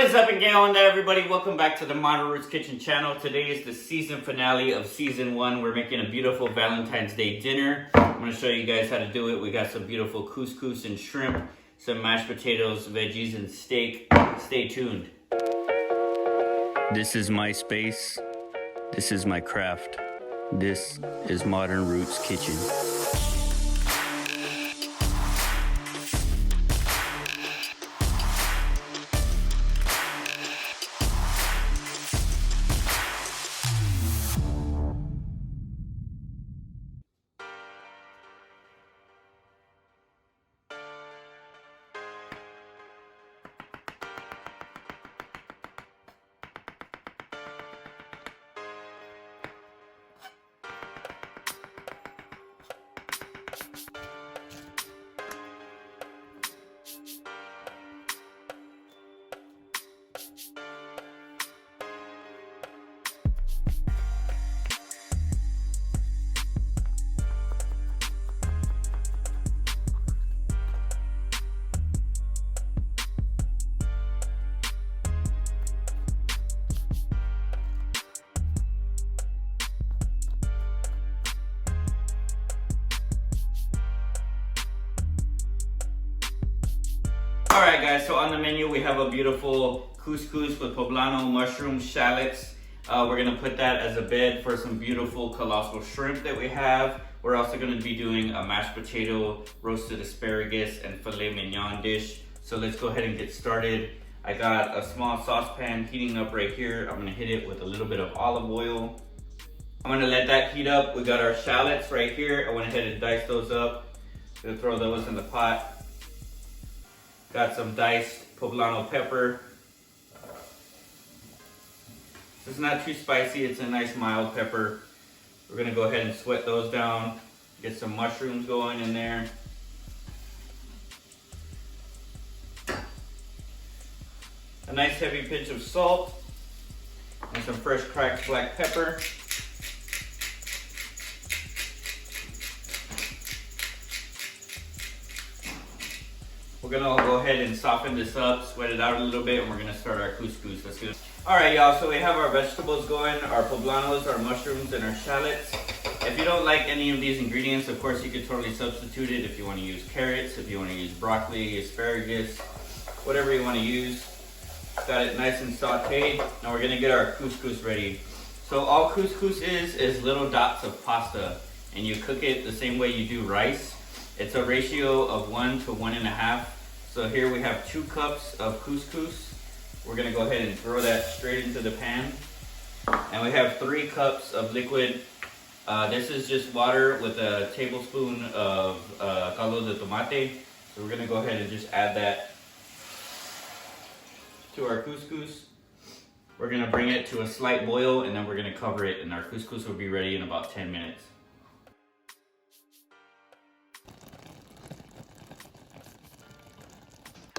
What is up and going there, everybody? Welcome back to the Modern Roots Kitchen channel. Today is the season finale of season 1. We're making a beautiful Valentine's Day dinner. I'm going to show you guys how to do it. We got some beautiful couscous and shrimp, some mashed potatoes, veggies, and steak. Stay tuned. This is my space. This is my craft. This is Modern Roots Kitchen. Alright guys, so on the menu we have a beautiful couscous with poblano mushrooms, shallots. We're going to put that as a bed for some beautiful colossal shrimp that we have. We're also going to be doing a mashed potato, roasted asparagus, and filet mignon dish. So let's go ahead and get started. I got a small saucepan heating up right here. I'm going to hit it with a little bit of olive oil. I'm going to let that heat up. We got our shallots right here. I went ahead and diced those up. I'm going to throw those in the pot. Got some diced poblano pepper. It's not too spicy, it's a nice mild pepper. We're gonna go ahead and sweat those down. Get some mushrooms going in there. A nice heavy pinch of salt. And some fresh cracked black pepper. We're gonna go ahead and soften this up, sweat it out a little bit, and we're gonna start our couscous. Let's do it. All right, y'all, so we have our vegetables going, our poblanos, our mushrooms, and our shallots. If you don't like any of these ingredients, of course, you could totally substitute it if you wanna use carrots, if you wanna use broccoli, asparagus, whatever you wanna use. Got it nice and sauteed. Now we're gonna get our couscous ready. So all couscous is little dots of pasta, and you cook it the same way you do rice. It's a ratio of 1 to 1.5. So here we have 2 cups of couscous. We're gonna go ahead and throw that straight into the pan. And we have 3 cups of liquid. This is just water with a tablespoon of caldo de tomate. So we're gonna go ahead and just add that to our couscous. We're gonna bring it to a slight boil, and then we're gonna cover it, and our couscous will be ready in about 10 minutes.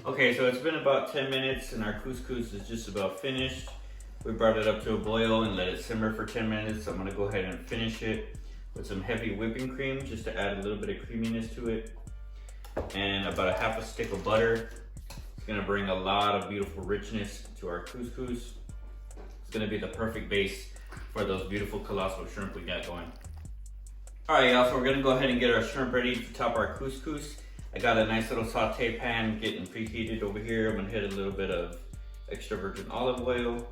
Okay, so it's been about 10 minutes and our couscous is just about finished. We brought it up to a boil and let it simmer for 10 minutes. I'm gonna go ahead and finish it with some heavy whipping cream just to add a little bit of creaminess to it. And about a half a stick of butter. It's gonna bring a lot of beautiful richness to our couscous. It's gonna be the perfect base for those beautiful colossal shrimp we got going. All right, y'all, so we're gonna go ahead and get our shrimp ready to top our couscous. I got a nice little saute pan getting preheated over here. I'm gonna hit a little bit of extra virgin olive oil.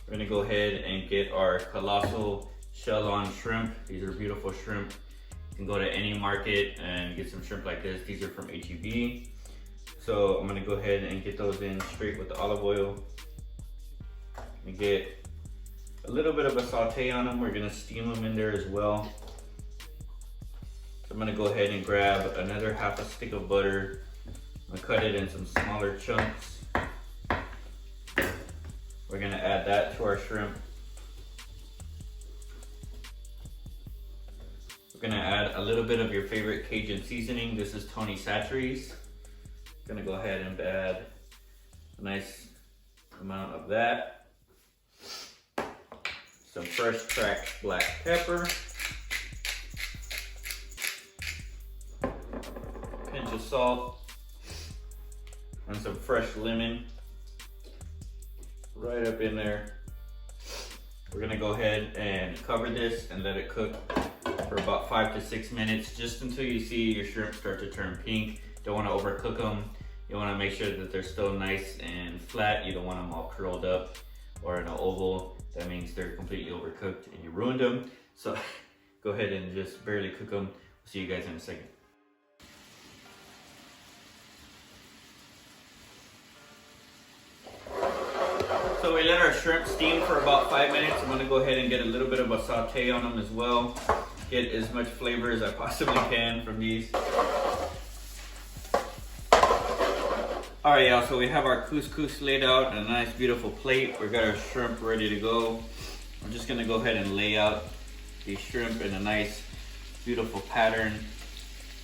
We're gonna go ahead and get our colossal shell-on shrimp. These are beautiful shrimp. You can go to any market and get some shrimp like this. These are from HEB. So I'm gonna go ahead and get those in straight with the olive oil. And get a little bit of a saute on them. We're gonna steam them in there as well. So I'm gonna go ahead and grab another half a stick of butter. I'm gonna cut it in some smaller chunks. We're gonna add that to our shrimp. We're gonna add a little bit of your favorite Cajun seasoning. This is Tony Chachere's. Gonna go ahead and add a nice amount of that. Some fresh cracked black pepper. Pinch of salt. And some fresh lemon. up in there. We're gonna go ahead and cover this and let it cook for about 5 to 6 minutes, just until you see your shrimp start to turn pink. Don't wanna overcook them. You wanna make sure that they're still nice and flat. You don't want them all curled up or in an oval. That means they're completely overcooked and you ruined them. So go ahead and just barely cook them. We'll see you guys in a second. So we let our shrimp steam for about 5 minutes. I'm gonna go ahead and get a little bit of a saute on them as well. Get as much flavor as I possibly can from these. All right, y'all, so we have our couscous laid out on a nice, beautiful plate. We got our shrimp ready to go. I'm just gonna go ahead and lay out these shrimp in a nice, beautiful pattern.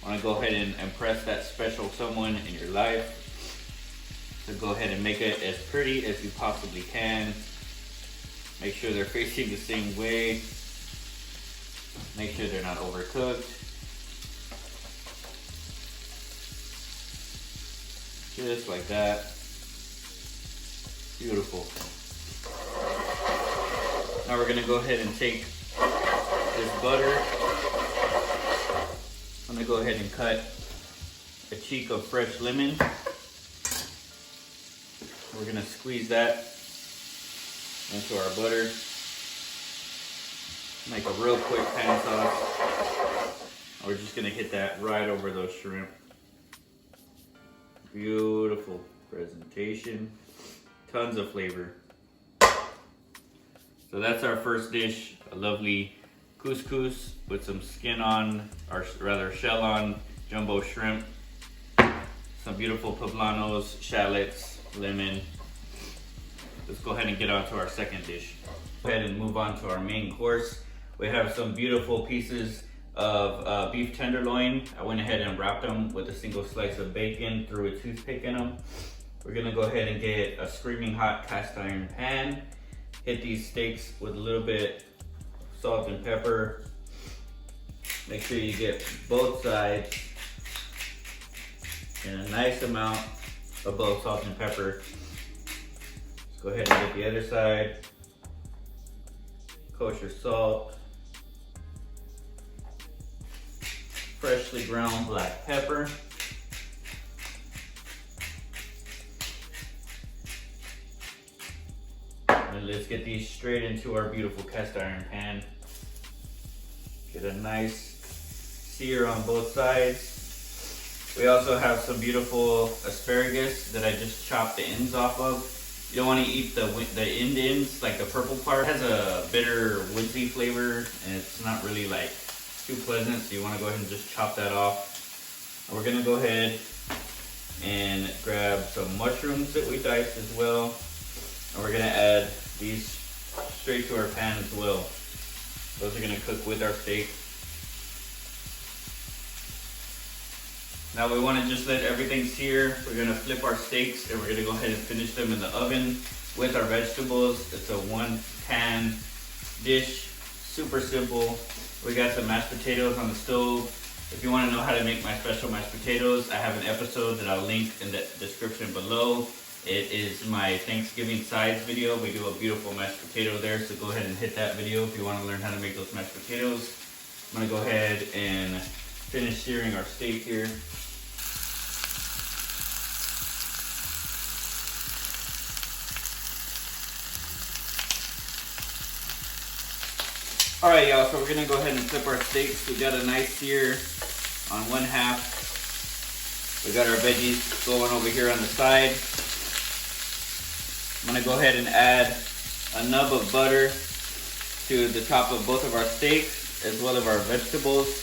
I wanna go ahead and impress that special someone in your life. So go ahead and make it as pretty as you possibly can. Make sure they're facing the same way. Make sure they're not overcooked. Just like that. Beautiful. Now we're gonna go ahead and take this butter. I'm gonna go ahead and cut a cheek of fresh lemon. We're gonna squeeze that into our butter. Make a real quick pan sauce. We're just gonna hit that right over those shrimp. Beautiful presentation. Tons of flavor. So that's our first dish, a lovely couscous with some skin on, or rather shell on, jumbo shrimp. Some beautiful poblanos, shallots, lemon. Let's go ahead and get on to our second dish. Go ahead and move on to our main course. We have some beautiful pieces of beef tenderloin. I went ahead and wrapped them with a single slice of bacon, threw a toothpick in them. We're gonna go ahead and get a screaming hot cast iron pan. Hit these steaks with a little bit of salt and pepper. Make sure you get both sides and a nice amount of both salt and pepper. Let's go ahead and get the other side. Kosher salt. Freshly ground black pepper. And let's get these straight into our beautiful cast iron pan. Get a nice sear on both sides. We also have some beautiful asparagus that I just chopped the ends off of. You don't want to eat the ends, like the purple part. It has a bitter, woodsy flavor, and it's not really like too pleasant, so you want to go ahead and just chop that off. And we're going to go ahead and grab some mushrooms that we diced as well. And we're going to add these straight to our pan as well. Those are going to cook with our steak. Now we want to just let everything sear. We're going to flip our steaks and we're going to go ahead and finish them in the oven with our vegetables. It's a one pan dish, super simple. We got some mashed potatoes on the stove. If you want to know how to make my special mashed potatoes, I have an episode that I'll link in the description below. It is my Thanksgiving sides video. We do a beautiful mashed potato there, so go ahead and hit that video if you want to learn how to make those mashed potatoes. I'm going to go ahead and finish searing our steak here. Alright y'all, so we're going to go ahead and flip our steaks. We got a nice sear on one half. We got our veggies going over here on the side. I'm going to go ahead and add a nub of butter to the top of both of our steaks as well as our vegetables.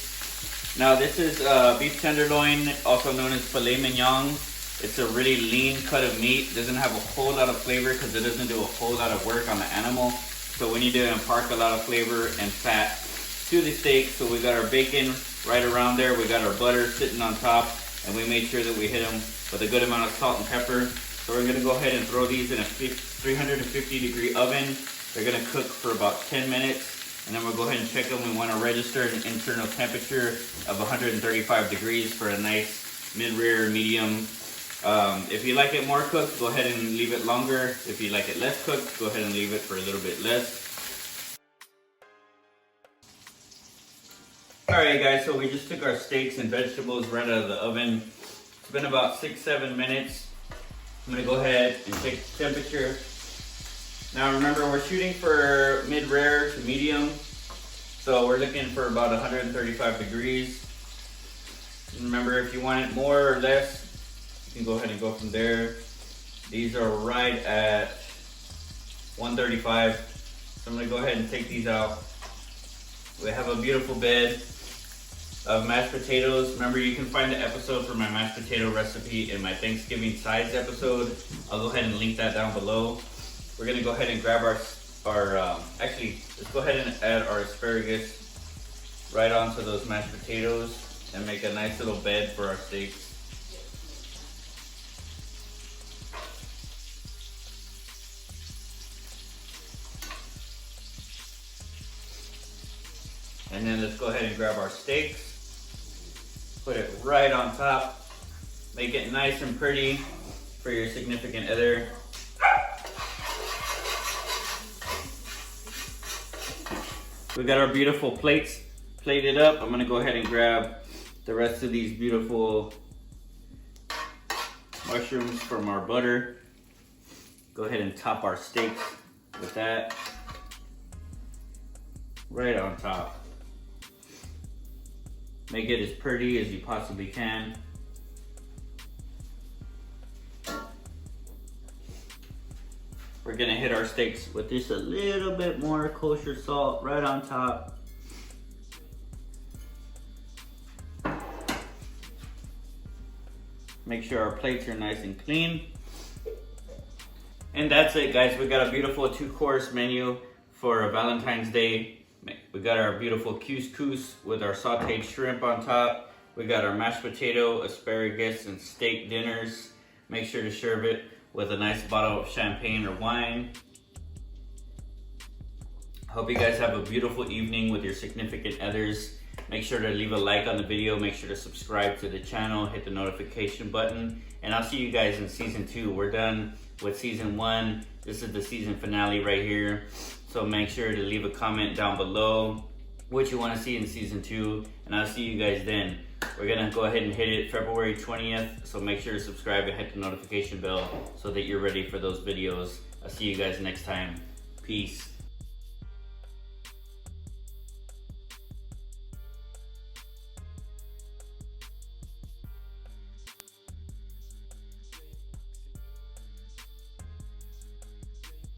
Now this is beef tenderloin, also known as filet mignon. It's a really lean cut of meat. It doesn't have a whole lot of flavor because it doesn't do a whole lot of work on the animal. So we need to impart a lot of flavor and fat to the steak. So we got our bacon right around there. We got our butter sitting on top, and we made sure that we hit them with a good amount of salt and pepper. So we're gonna go ahead and throw these in a 350 degree oven. They're gonna cook for about 10 minutes, and then we'll go ahead and check them. We wanna register an internal temperature of 135 degrees for a nice mid-rare, medium If you like it more cooked, go ahead and leave it longer. If you like it less cooked, go ahead and leave it for a little bit less. Alright guys, so we just took our steaks and vegetables right out of the oven. It's been about 6-7 minutes. I'm gonna go ahead and check the temperature. Now remember, we're shooting for mid-rare to medium. So we're looking for about 135 degrees. Remember, if you want it more or less, you can go ahead and go from there. These are right at 135. So I'm gonna go ahead and take these out. We have a beautiful bed of mashed potatoes. Remember, you can find the episode for my mashed potato recipe in my Thanksgiving sides episode. I'll go ahead and link that down below. We're gonna go ahead and grab actually, let's go ahead and add our asparagus right onto those mashed potatoes and make a nice little bed for our steaks. And then let's go ahead and grab our steaks, put it right on top, make it nice and pretty for your significant other. We got our beautiful plates plated up. I'm gonna go ahead and grab the rest of these beautiful mushrooms from our butter. Go ahead and top our steaks with that right on top. Make it as pretty as you possibly can. We're gonna hit our steaks with just a little bit more kosher salt right on top. Make sure our plates are nice and clean. And that's it, guys. We got a beautiful 2-course menu for Valentine's Day. We got our beautiful couscous with our sauteed shrimp on top. We got our mashed potato, asparagus, and steak dinners. Make sure to serve it with a nice bottle of champagne or wine. Hope you guys have a beautiful evening with your significant others. Make sure to leave a like on the video. Make sure to subscribe to the channel, hit the notification button, and I'll see you guys in season 2. We're done with season 1. This is the season finale right here. So make sure to leave a comment down below what you want to see in season 2, and I'll see you guys then. We're gonna go ahead and hit it February 20th, so make sure to subscribe and hit the notification bell so that you're ready for those videos. I'll see you guys next time. Peace.